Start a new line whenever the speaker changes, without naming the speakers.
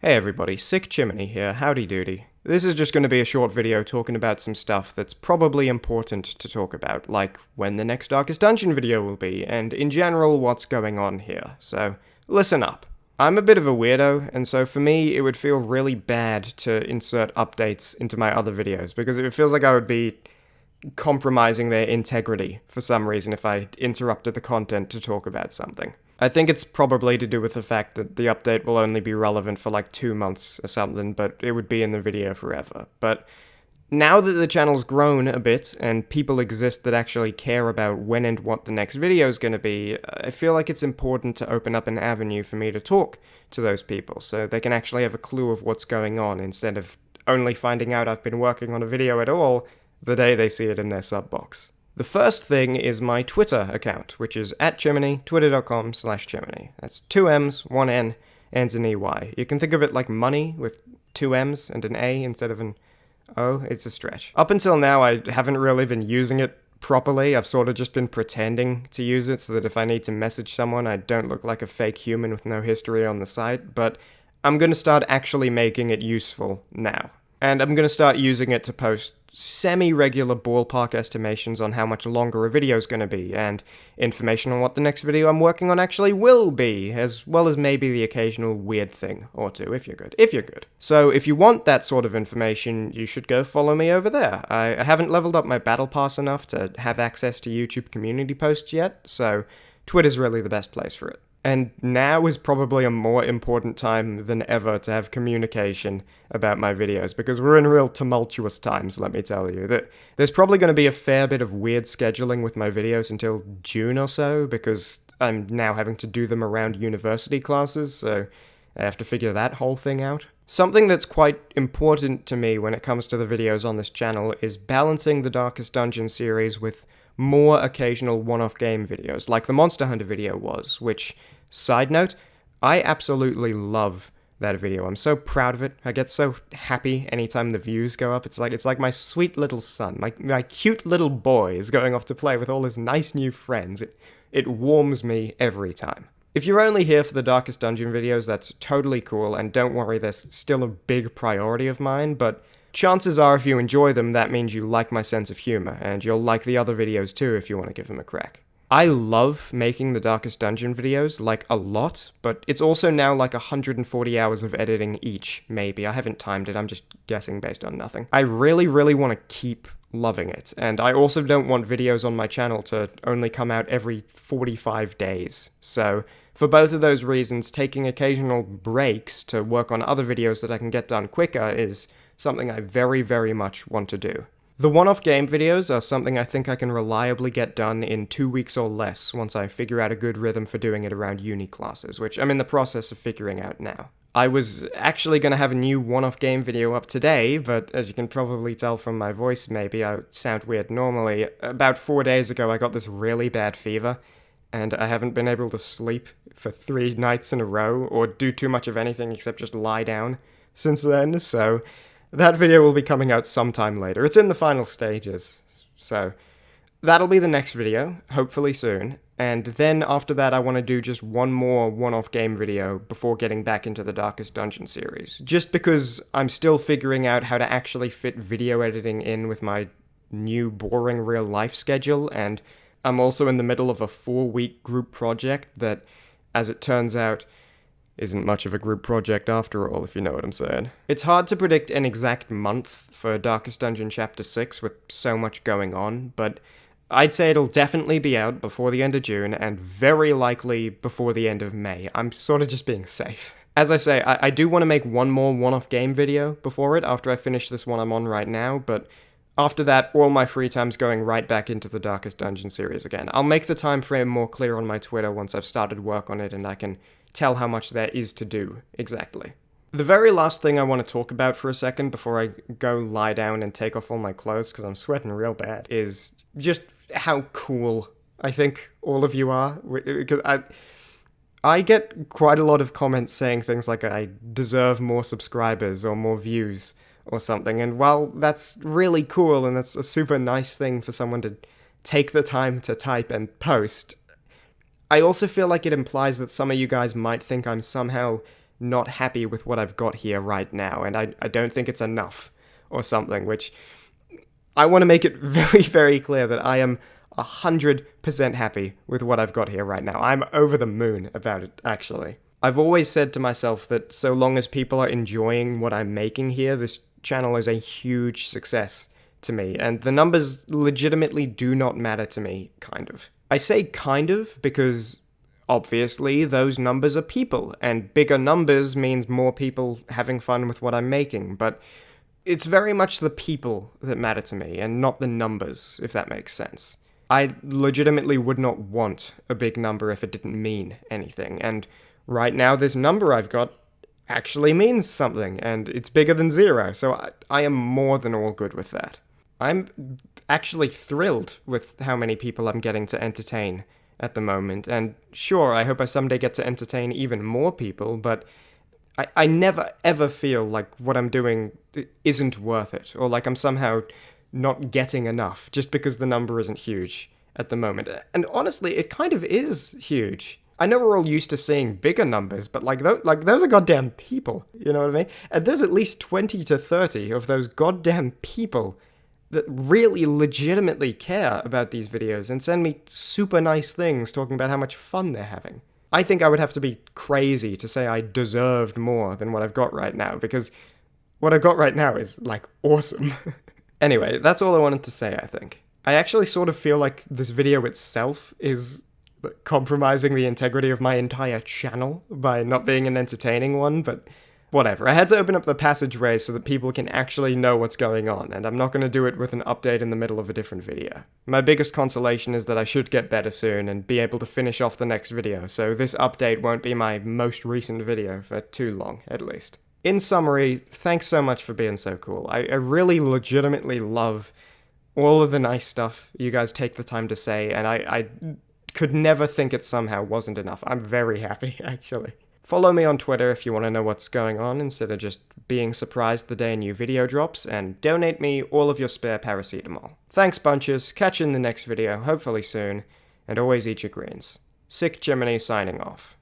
Hey everybody, Sick Chimmaney here, howdy doody. This is just going to be a short video talking about some stuff that's probably important to talk about, like when the next Darkest Dungeon video will be, and in general what's going on here, so listen up. I'm a bit of a weirdo, and so for me it would feel really bad to insert updates into my other videos, because it feels like I would be compromising their integrity for some reason if I interrupted the content to talk about something. I think it's probably to do with the fact that the update will only be relevant for like 2 months or something, but it would be in the video forever. But now that the channel's grown a bit, and people exist that actually care about when and what the next video is going to be, I feel like it's important to open up an avenue for me to talk to those people, so they can actually have a clue of what's going on, instead of only finding out I've been working on a video at all the day they see it in their sub box. The first thing is my Twitter account, which is @Chimmaney, twitter.com/Chimmaney. That's 2 M's, 1 N, and an EY. You can think of it like money with 2 M's and an A instead of an O. It's a stretch. Up until now, I haven't really been using it properly. I've sort of just been pretending to use it so that if I need to message someone, I don't look like a fake human with no history on the site, but I'm going to start actually making it useful now. And I'm going to start using it to post semi-regular ballpark estimations on how much longer a video is going to be, and information on what the next video I'm working on actually will be, as well as maybe the occasional weird thing or two, if you're good. So if you want that sort of information, you should go follow me over there. I haven't leveled up my battle pass enough to have access to YouTube community posts yet, so Twitter's really the best place for it. And now is probably a more important time than ever to have communication about my videos, because we're in real tumultuous times, let me tell you. There's probably going to be a fair bit of weird scheduling with my videos until June or so, because I'm now having to do them around university classes, so I have to figure that whole thing out. Something that's quite important to me when it comes to the videos on this channel is balancing the Darkest Dungeon series with more occasional one-off game videos, like the Monster Hunter video was, which, side note, I absolutely love that video. I'm so proud of it. I get so happy anytime the views go up. It's like my sweet little son, my cute little boy is going off to play with all his nice new friends. It warms me every time. If you're only here for the Darkest Dungeon videos, that's totally cool, and don't worry, they're still a big priority of mine, but chances are if you enjoy them, that means you like my sense of humor, and you'll like the other videos too if you want to give them a crack. I love making the Darkest Dungeon videos, like, a lot, but it's also now like 140 hours of editing each, maybe. I haven't timed it, I'm just guessing based on nothing. I really want to keep loving it, and I also don't want videos on my channel to only come out every 45 days, so for both of those reasons, taking occasional breaks to work on other videos that I can get done quicker is something I very much want to do. The one-off game videos are something I think I can reliably get done in 2 weeks or less once I figure out a good rhythm for doing it around uni classes, which I'm in the process of figuring out now. I was actually going to have a new one-off game video up today, but as you can probably tell from my voice maybe, I sound weird normally. About 4 days ago I got this really bad fever, and I haven't been able to sleep for 3 nights in a row, or do too much of anything except just lie down since then, so that video will be coming out sometime later. It's in the final stages, so that'll be the next video, hopefully soon, and then after that I want to do just one more one-off game video before getting back into the Darkest Dungeon series, just because I'm still figuring out how to actually fit video editing in with my new boring real-life schedule, and I'm also in the middle of a 4-week group project that, as it turns out, isn't much of a group project after all, if you know what I'm saying. It's hard to predict an exact month for Darkest Dungeon Chapter 6 with so much going on, but I'd say it'll definitely be out before the end of June, and very likely before the end of May. I'm sort of just being safe. As I say, I do want to make one more one-off game video before it, after I finish this one I'm on right now, but after that, all my free time's going right back into the Darkest Dungeon series again. I'll make the time frame more clear on my Twitter once I've started work on it and I can tell how much there is to do, exactly. The very last thing I want to talk about for a second before I go lie down and take off all my clothes, because I'm sweating real bad, is just how cool I think all of you are. Because I get quite a lot of comments saying things like I deserve more subscribers or more views or something, and while that's really cool and that's a super nice thing for someone to take the time to type and post, I also feel like it implies that some of you guys might think I'm somehow not happy with what I've got here right now, and I don't think it's enough, or something, which I want to make it very, very clear that I am 100% happy with what I've got here right now. I'm over the moon about it, actually. I've always said to myself that so long as people are enjoying what I'm making here, this channel is a huge success to me, and the numbers legitimately do not matter to me, kind of. I say kind of because obviously those numbers are people, and bigger numbers means more people having fun with what I'm making, but it's very much the people that matter to me, and not the numbers, if that makes sense. I legitimately would not want a big number if it didn't mean anything, and right now this number I've got actually means something, and it's bigger than 0, so I am more than all good with that. I'm actually thrilled with how many people I'm getting to entertain at the moment, and sure, I hope I someday get to entertain even more people, but I never ever feel like what I'm doing isn't worth it, or like I'm somehow not getting enough, just because the number isn't huge at the moment. And honestly, it kind of is huge. I know we're all used to seeing bigger numbers, but those are goddamn people, you know what I mean? And there's at least 20 to 30 of those goddamn people that really legitimately care about these videos and send me super nice things talking about how much fun they're having. I think I would have to be crazy to say I deserved more than what I've got right now, because what I've got right now is, like, awesome. Anyway, that's all I wanted to say, I think. I actually sort of feel like this video itself is compromising the integrity of my entire channel by not being an entertaining one, but whatever. I had to open up the passageway so that people can actually know what's going on, and I'm not going to do it with an update in the middle of a different video. My biggest consolation is that I should get better soon and be able to finish off the next video, so this update won't be my most recent video for too long, at least. In summary, thanks so much for being so cool. I really legitimately love all of the nice stuff you guys take the time to say, and I could never think it somehow wasn't enough. I'm very happy, actually. Follow me on Twitter if you want to know what's going on instead of just being surprised the day a new video drops, and donate me all of your spare paracetamol. Thanks bunches, catch you in the next video, hopefully soon, and always eat your greens. Sick Chimmaney signing off.